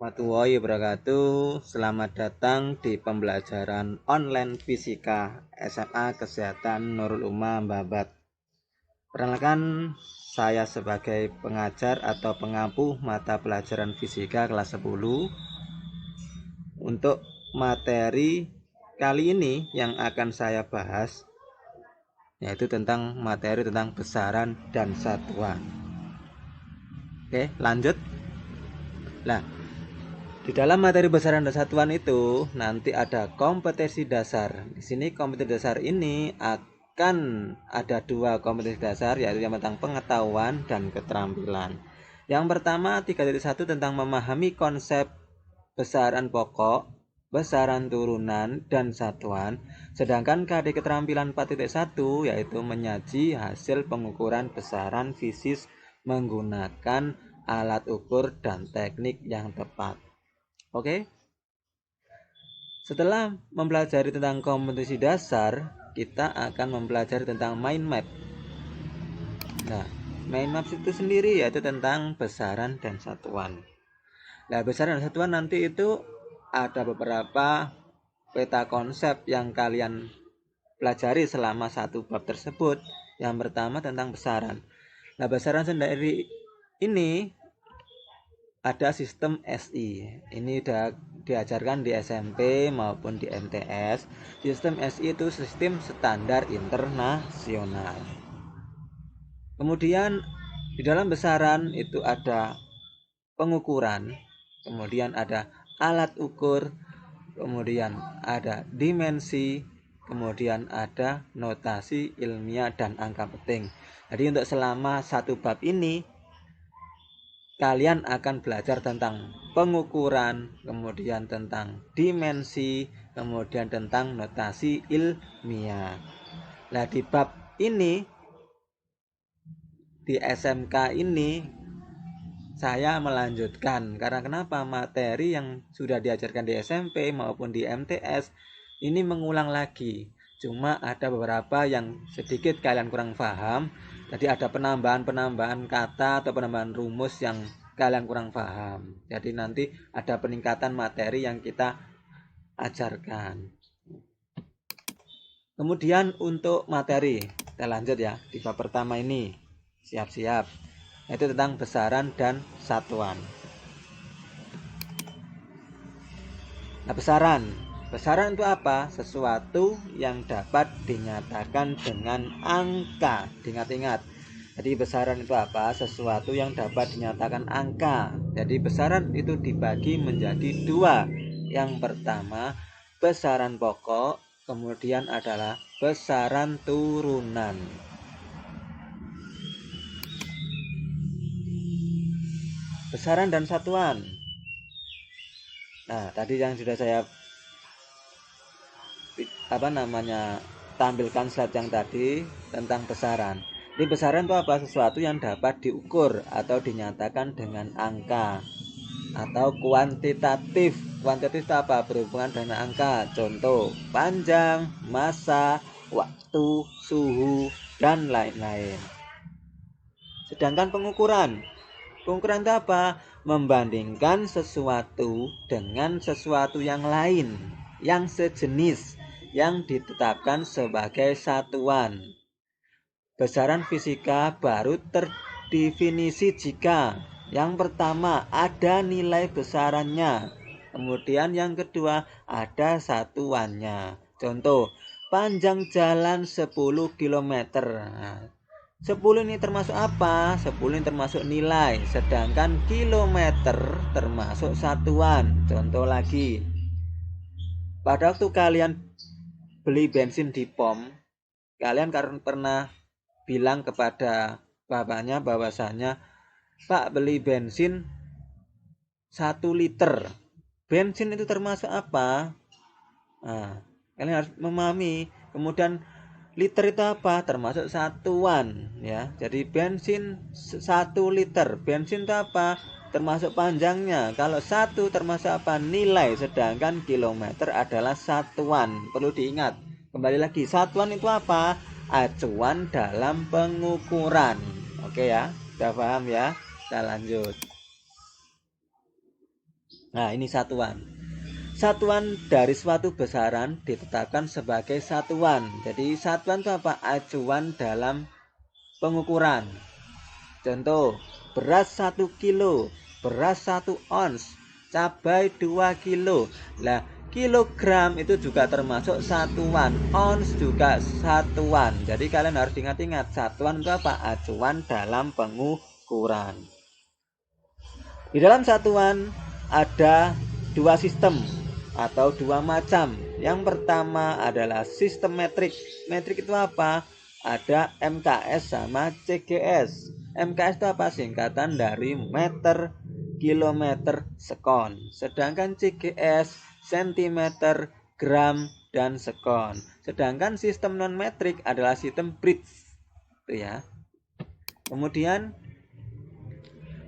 Warahmatullahi wabarakatuh. Selamat datang di pembelajaran online fisika SMA Kesehatan Nurul Umam Babat. Perkenalkan, saya sebagai pengajar atau pengampu mata pelajaran fisika kelas 10. Untuk materi kali ini yang akan saya bahas yaitu tentang materi tentang besaran dan satuan. Oke, lanjut. Di dalam materi besaran dan satuan itu nanti ada kompetensi dasar. Di sini kompetensi dasar ini akan ada dua kompetensi dasar, yaitu yang tentang pengetahuan dan keterampilan. Yang pertama 3.1 tentang memahami konsep besaran pokok, besaran turunan, dan satuan. Sedangkan KD keterampilan 4.1 yaitu menyaji hasil pengukuran besaran fisis menggunakan alat ukur dan teknik yang tepat. Oke. Setelah mempelajari tentang kompetensi dasar, kita akan mempelajari tentang mind map. Nah, mind map itu sendiri yaitu tentang besaran dan satuan. Nah, besaran dan satuan nanti itu ada beberapa peta konsep yang kalian pelajari selama satu bab tersebut. Yang pertama tentang besaran. Nah, besaran sendiri ini ada sistem SI. Ini sudah diajarkan di SMP maupun di MTS. Sistem SI itu sistem standar internasional. Kemudian di dalam besaran itu ada pengukuran, kemudian ada alat ukur, kemudian ada dimensi, kemudian ada notasi ilmiah dan angka penting. Jadi untuk selama satu bab ini kalian akan belajar tentang pengukuran, kemudian tentang dimensi, kemudian tentang notasi ilmiah. Nah, di bab ini, di SMK ini, saya melanjutkan. Karena kenapa? Materi yang sudah diajarkan di SMP maupun di MTS ini mengulang lagi. Cuma ada beberapa yang sedikit kalian kurang paham. Jadi ada penambahan kata atau penambahan rumus yang kalian kurang paham. Jadi nanti ada peningkatan materi yang kita ajarkan. Kemudian untuk materi, kita lanjut ya. Di bab pertama ini, siap-siap. Yaitu tentang besaran dan satuan. Nah, Besaran itu apa? Sesuatu yang dapat dinyatakan dengan angka. Ingat-ingat. Jadi besaran itu apa? Sesuatu yang dapat dinyatakan angka. Jadi besaran itu dibagi menjadi dua. Yang pertama, besaran pokok, kemudian adalah besaran turunan. Besaran dan satuan. Nah, tadi yang sudah saya tampilkan slide yang tadi tentang besaran. Jadi besaran itu apa? Sesuatu yang dapat diukur atau dinyatakan dengan angka atau kuantitatif. Kuantitatif itu apa? Berhubungan dengan angka. Contoh, panjang, massa, waktu, suhu, dan lain-lain. Sedangkan pengukuran itu apa? Membandingkan sesuatu dengan sesuatu yang lain, yang sejenis, yang ditetapkan sebagai satuan. Besaran fisika baru terdefinisi jika yang pertama ada nilai besarannya, kemudian yang kedua ada satuannya. Contoh, panjang jalan 10 km. Nah, 10 ini termasuk apa? 10 ini termasuk nilai, sedangkan kilometer termasuk satuan. Contoh lagi, pada waktu kalian beli bensin di pom, kalian pernah bilang kepada bapaknya bahwasanya, Pak, beli bensin 1 liter. Bensin itu termasuk apa? Nah, kalian harus memahami. Kemudian liter itu apa? Termasuk satuan ya. Jadi bensin 1 liter. Bensin itu apa? Termasuk panjangnya. Kalau 1 termasuk apa? Nilai. Sedangkan kilometer adalah satuan. Perlu diingat. Kembali lagi, satuan itu apa? Acuan dalam pengukuran. Oke ya, sudah paham ya? Kita lanjut. Nah, ini satuan. Satuan dari suatu besaran ditetapkan sebagai satuan. Jadi satuan itu apa? Acuan dalam pengukuran. Contoh, beras 1 kilo, beras 1 ons, cabai 2 kilo. Nah, kilogram itu juga termasuk satuan, ons juga satuan. Jadi kalian harus ingat-ingat, satuan itu apa? Acuan dalam pengukuran. Di dalam satuan ada dua sistem atau dua macam. Yang pertama adalah sistem metrik. Metrik itu apa? Ada MKS sama CGS. MKS itu apa? Singkatan dari meter, kilometer, sekon. Sedangkan CGS sentimeter, gram, dan sekon. Sedangkan sistem non metrik adalah sistem bridge. Itu ya. Kemudian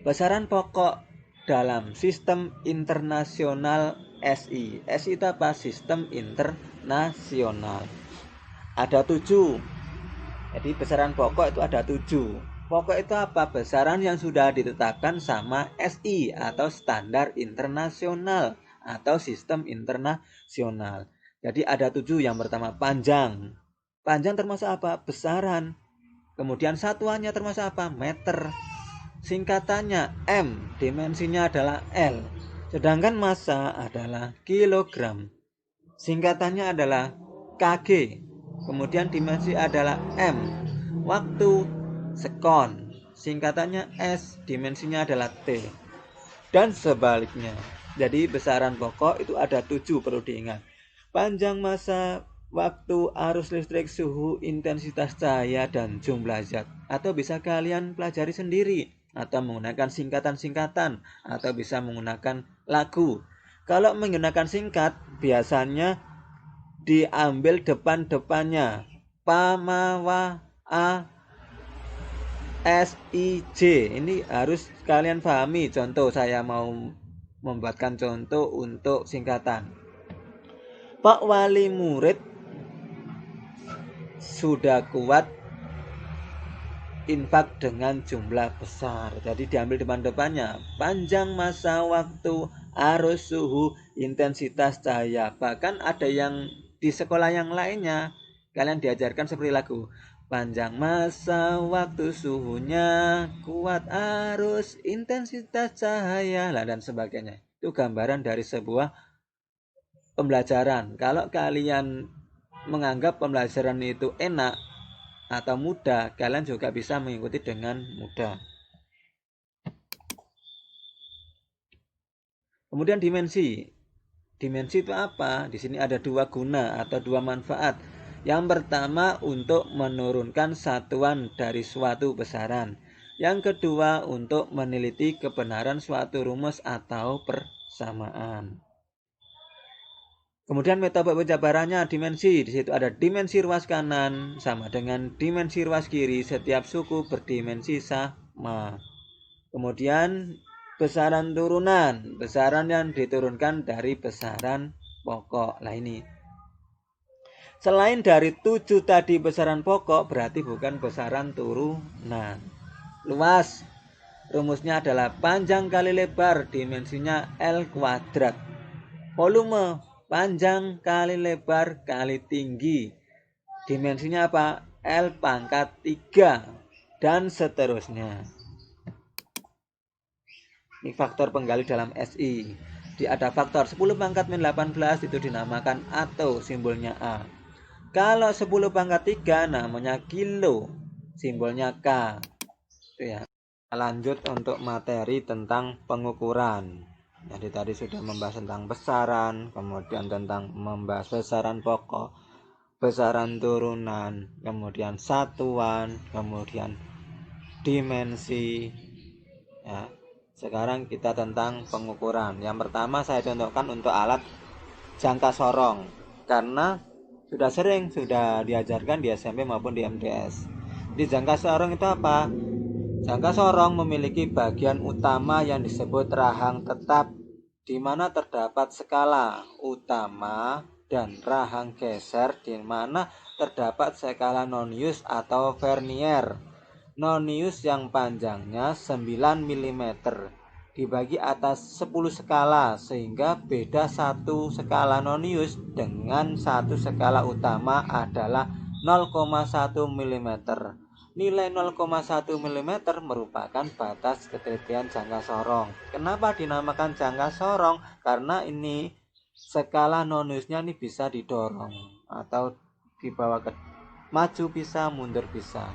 besaran pokok dalam sistem internasional SI. SI itu apa? Sistem internasional. Ada 7. Jadi besaran pokok itu ada 7. Pokok itu apa? Besaran yang sudah ditetapkan sama SI atau standar internasional atau sistem internasional. Jadi ada 7. Yang pertama panjang. Panjang termasuk apa? Besaran. Kemudian satuannya termasuk apa? Meter. Singkatannya M, dimensinya adalah L. Sedangkan massa adalah kilogram. Singkatannya adalah kg. Kemudian dimensi adalah M. Waktu sekon. Singkatannya S, dimensinya adalah T. Dan sebaliknya. Jadi besaran pokok itu ada 7, perlu diingat. Panjang massa, waktu, arus listrik, suhu, intensitas cahaya, dan jumlah zat. Atau bisa kalian pelajari sendiri, atau menggunakan singkatan-singkatan, atau bisa menggunakan lagu. Kalau menggunakan singkat, biasanya diambil depan-depannya. Pamawa A SIJ. Ini harus kalian pahami. Contoh, saya mau membuatkan contoh untuk singkatan. Pak Wali murid sudah kuat infak dengan jumlah besar. Jadi diambil depan-depannya. Panjang masa waktu, arus, suhu, intensitas cahaya. Bahkan ada yang di sekolah yang lainnya kalian diajarkan seperti lagu. Panjang masa waktu, suhunya, kuat arus, intensitas cahaya, dan sebagainya. Itu gambaran dari sebuah pembelajaran. Kalau kalian menganggap pembelajaran itu enak atau mudah, kalian juga bisa mengikuti dengan mudah. Kemudian dimensi. Dimensi itu apa? Di sini ada 2 guna atau 2 manfaat. Yang pertama untuk menurunkan satuan dari suatu besaran. Yang kedua untuk meneliti kebenaran suatu rumus atau persamaan. Kemudian metode penjabarannya dimensi. Di situ ada dimensi ruas kanan sama dengan dimensi ruas kiri. Setiap suku berdimensi sama. Kemudian besaran turunan, besaran yang diturunkan dari besaran pokok. Nah ini. Selain dari 7 tadi besaran pokok, berarti bukan besaran turunan. Luas. Rumusnya adalah panjang kali lebar, dimensinya L kuadrat. Volume, panjang kali lebar kali tinggi, dimensinya apa? L pangkat 3, dan seterusnya. Ini faktor penggali dalam SI. Ada faktor 10 pangkat min 18 itu dinamakan atau simbolnya A. Kalau 10 pangkat 3 namanya kilo, simbolnya K. Itu ya. Lanjut untuk materi tentang pengukuran. Jadi tadi sudah membahas tentang besaran, kemudian tentang membahas besaran pokok, besaran turunan, kemudian satuan, kemudian dimensi. Ya, sekarang kita tentang pengukuran. Yang pertama saya contohkan untuk alat jangka sorong, karena sudah diajarkan di SMP maupun di MTS. Di jangka sorong itu apa? Jangka sorong memiliki bagian utama yang disebut rahang tetap, di mana terdapat skala utama, dan rahang geser di mana terdapat skala nonius atau vernier. Nonius yang panjangnya 9 mm dibagi atas 10 skala sehingga beda satu skala nonius dengan satu skala utama adalah 0,1 mm. Nilai 0,1 mm merupakan batas ketelitian jangka sorong. Kenapa dinamakan jangka sorong? Karena ini skala noniusnya ini bisa didorong atau dibawa ke maju bisa, mundur bisa.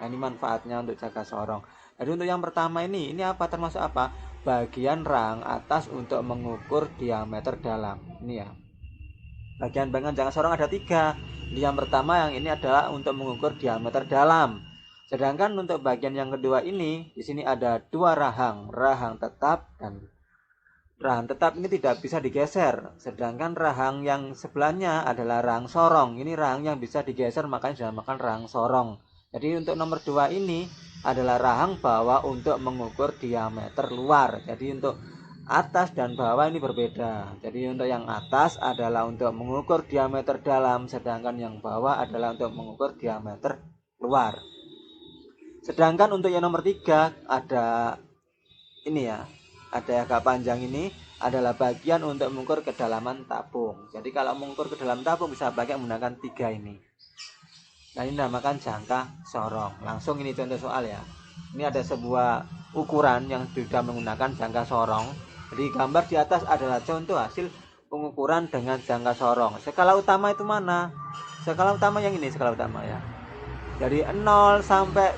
Nah, ini manfaatnya untuk jangka sorong. Jadi untuk yang pertama ini apa termasuk apa? Bagian rang atas untuk mengukur diameter dalam. Ini ya. Bagian jangka sorong ada 3. Yang pertama yang ini adalah untuk mengukur diameter dalam. Sedangkan untuk bagian yang kedua ini, di sini ada 2 rahang tetap dan rahang tetap ini tidak bisa digeser. Sedangkan rahang yang sebelahnya adalah rahang sorong. Ini rahang yang bisa digeser, makanya dinamakan rahang sorong. Jadi untuk nomor 2 ini adalah rahang bawah untuk mengukur diameter luar. Jadi untuk atas dan bawah ini berbeda. Jadi untuk yang atas adalah untuk mengukur diameter dalam, sedangkan yang bawah adalah untuk mengukur diameter luar. Sedangkan untuk yang nomor 3 ada ini ya, ada agak panjang ini adalah bagian untuk mengukur kedalaman tabung. Jadi kalau mengukur kedalaman tabung bisa pakai menggunakan 3 ini. Nah, ini dinamakan jangka sorong. Langsung ini contoh soal ya. Ini ada sebuah ukuran yang sudah menggunakan jangka sorong. Jadi gambar di atas adalah contoh hasil pengukuran dengan jangka sorong. Skala utama itu mana? Skala utama yang ini skala utama ya. Dari 0 sampai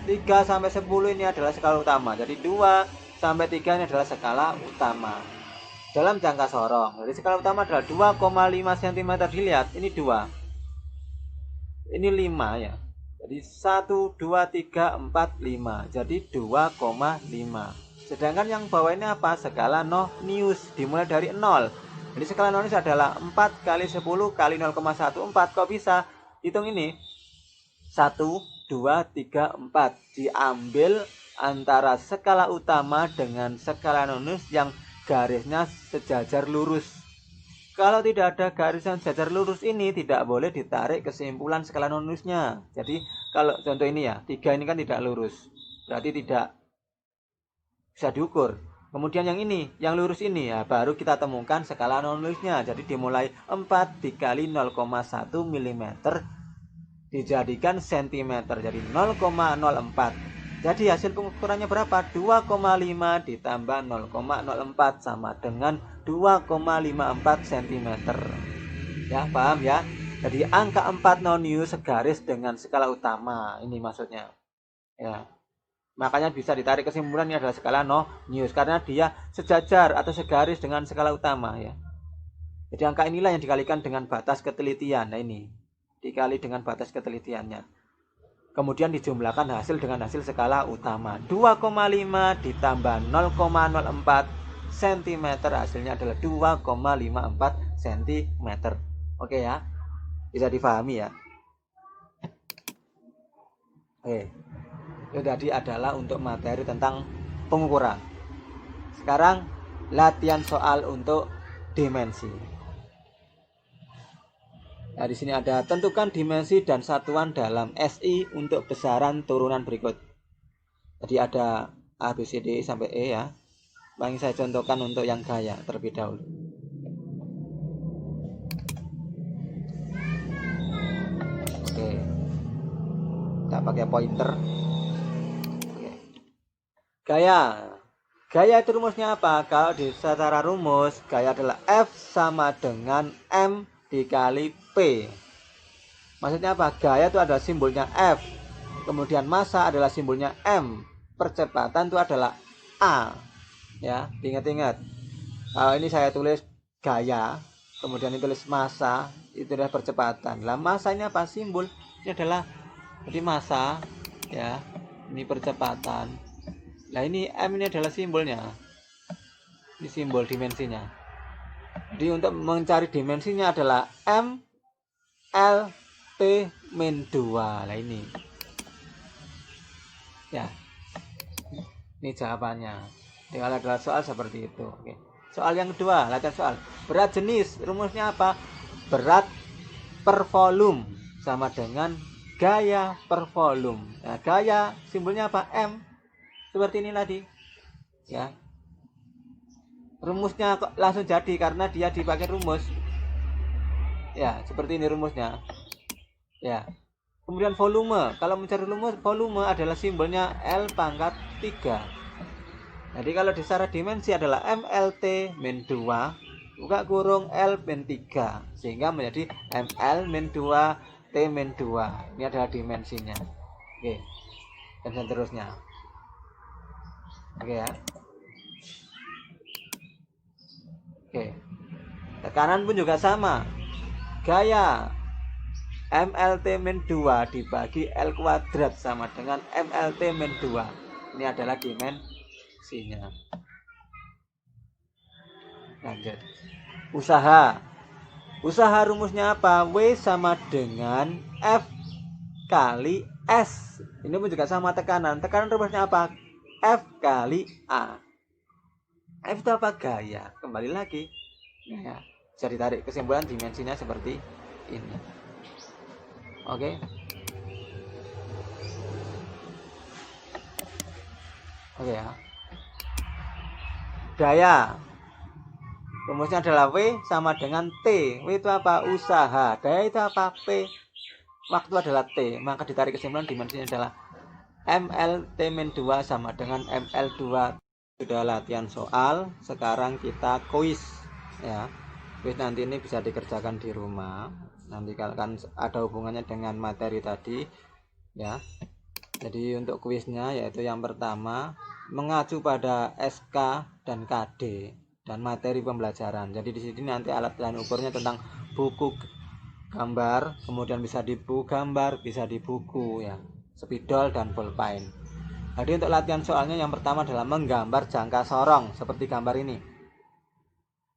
3 sampai 10 ini adalah skala utama. Jadi 2 sampai 3 ini adalah skala utama dalam jangka sorong. Jadi skala utama adalah 2,5 cm. Dilihat ini 2. Ini 5 ya. Jadi 1, 2, 3, 4, 5. Jadi 2,5. Sedangkan yang bawah ini apa? Skala nonius. Dimulai dari 0. Jadi skala nonius adalah 4 kali 10 kali 0,14. Kok bisa? Hitung ini. 1, 2, 3, 4. Diambil antara skala utama dengan skala nonius yang garisnya sejajar lurus. Kalau tidak ada garis yang sejajar lurus ini tidak boleh ditarik kesimpulan skala noniusnya. Jadi kalau contoh ini ya, 3 ini kan tidak lurus. Berarti tidak bisa diukur. Kemudian yang ini, yang lurus ini ya baru kita temukan skala noniusnya. Jadi dimulai 4 dikali 0,1 mm dijadikan cm. Jadi 0,04. Jadi hasil pengukurannya berapa? 2,5 ditambah 0,04 sama dengan 2,54 cm. Ya, paham ya? Jadi angka 4 nonius segaris dengan skala utama. Ini maksudnya. Ya. Makanya bisa ditarik kesimpulan ini adalah skala nonius karena dia sejajar atau segaris dengan skala utama ya. Jadi angka inilah yang dikalikan dengan batas ketelitian. Nah, ini dikali dengan batas ketelitiannya. Kemudian dijumlahkan hasil dengan hasil skala utama. 2,5 ditambah 0,04 cm hasilnya adalah 2,54 cm. Oke ya. Bisa difahami ya. Oke. Itu tadi adalah untuk materi tentang pengukuran. Sekarang latihan soal untuk dimensi. Nah, di sini ada tentukan dimensi dan satuan dalam SI untuk besaran turunan berikut. Jadi ada A, B, C, D sampai E ya. Paling saya contohkan untuk yang gaya terlebih dahulu. Oke. Kita pakai pointer. Oke. Gaya. Gaya itu rumusnya apa? Kalau secara rumus, gaya adalah F sama dengan M dikali P. Maksudnya apa? Gaya itu adalah simbolnya F. Kemudian massa adalah simbolnya M. Percepatan itu adalah A. Ya, ingat-ingat. Kalau ini saya tulis gaya, kemudian ini tulis massa, itu adalah percepatan. Lah massa ini apa? Simbol. Ini adalah jadi massa ya. Ini percepatan. Nah, ini M ini adalah simbolnya. Ini simbol dimensinya. Jadi untuk mencari dimensinya adalah M L T min 2. Nah ini. Ya. Ini jawabannya. Tinggal adalah soal seperti itu. Oke. Soal yang kedua, latihan soal. Berat jenis, rumusnya apa? Berat per volume sama dengan gaya per volume. Nah, gaya simbolnya apa? M. Seperti ini tadi. Ya. rumusnya kok langsung jadi karena dia dipakai rumus. Ya, seperti ini rumusnya. Ya. Kemudian volume. Kalau mencari volume adalah simbolnya L pangkat 3. Jadi kalau secara dimensi adalah MLT min 2 buka kurung L min 3 sehingga menjadi ML min 2 T min 2. Ini adalah dimensinya. Oke. Dan seterusnya. Oke ya. Oke. Tekanan pun juga sama. Gaya MLT min 2 dibagi L kuadrat sama dengan MLT min 2. Ini adalah dimensinya. Lanjut. Usaha rumusnya apa? W sama dengan F kali S. Ini pun juga sama tekanan. Tekanan rumusnya apa? F kali A. F itu apa? Gaya. Kembali lagi. Ya, bisa ditarik kesimpulan dimensinya seperti ini. Oke. Oke ya. Daya. Rumusnya adalah W sama dengan T. W itu apa? Usaha. Daya itu apa? P. Waktu adalah T. Maka ditarik kesimpulan dimensinya adalah ML T min 2 sama dengan ML2. Sudah latihan soal. Sekarang kita kuis. Ya. Kuis nanti ini bisa dikerjakan di rumah. Nanti kan ada hubungannya dengan materi tadi. Ya. Jadi untuk kuisnya yaitu yang pertama mengacu pada SK dan KD dan materi pembelajaran. Jadi di sini nanti alat dan ukurnya tentang buku gambar, kemudian bisa di buku gambar, bisa di buku ya, spidol dan pulpen. Jadi untuk latihan soalnya yang pertama adalah menggambar jangka sorong seperti gambar ini.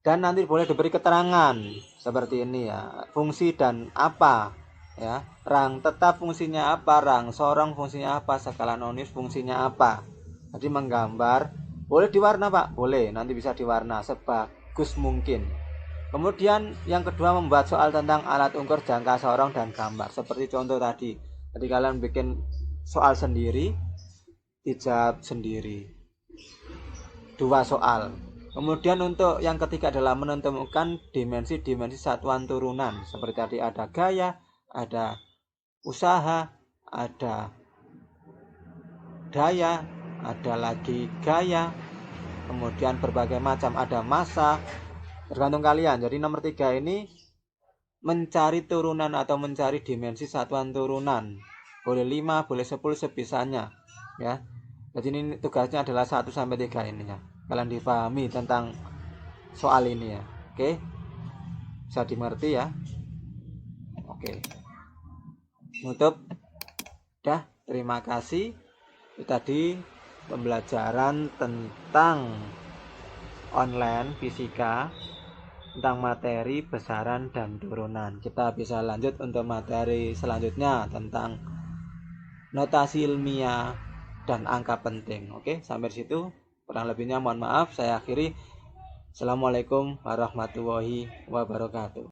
Dan nanti boleh diberi keterangan seperti ini ya, fungsi dan apa ya, rang tetap fungsinya apa, rang sorong fungsinya apa, skala nonis fungsinya apa. Jadi menggambar. Boleh diwarna Pak? Boleh, nanti bisa diwarna sebagus mungkin. Kemudian yang kedua membuat soal tentang alat ukur jangka sorong dan gambar. Seperti contoh tadi. Jadi kalian bikin soal sendiri, dijawab sendiri. 2 soal. Kemudian untuk yang ketiga adalah menentukan dimensi-dimensi satuan turunan. Seperti tadi ada gaya, ada usaha, ada daya, ada lagi gaya, kemudian berbagai macam, ada massa, tergantung kalian. Jadi nomor 3 ini mencari turunan atau mencari dimensi satuan turunan. Boleh 5, boleh 10 sebisanya ya. Jadi ini tugasnya adalah 1 sampai 3 ini ya. Kalian dipahami tentang soal ini ya. Oke. Bisa dimengerti ya. Oke. Nutup. Dah, terima kasih. Itu tadi pembelajaran tentang online fisika tentang materi besaran dan turunan. Kita bisa lanjut untuk materi selanjutnya tentang notasi ilmiah dan angka penting. Oke, sampai di situ. Kurang lebihnya mohon maaf, saya akhiri. Assalamualaikum warahmatullahi wabarakatuh.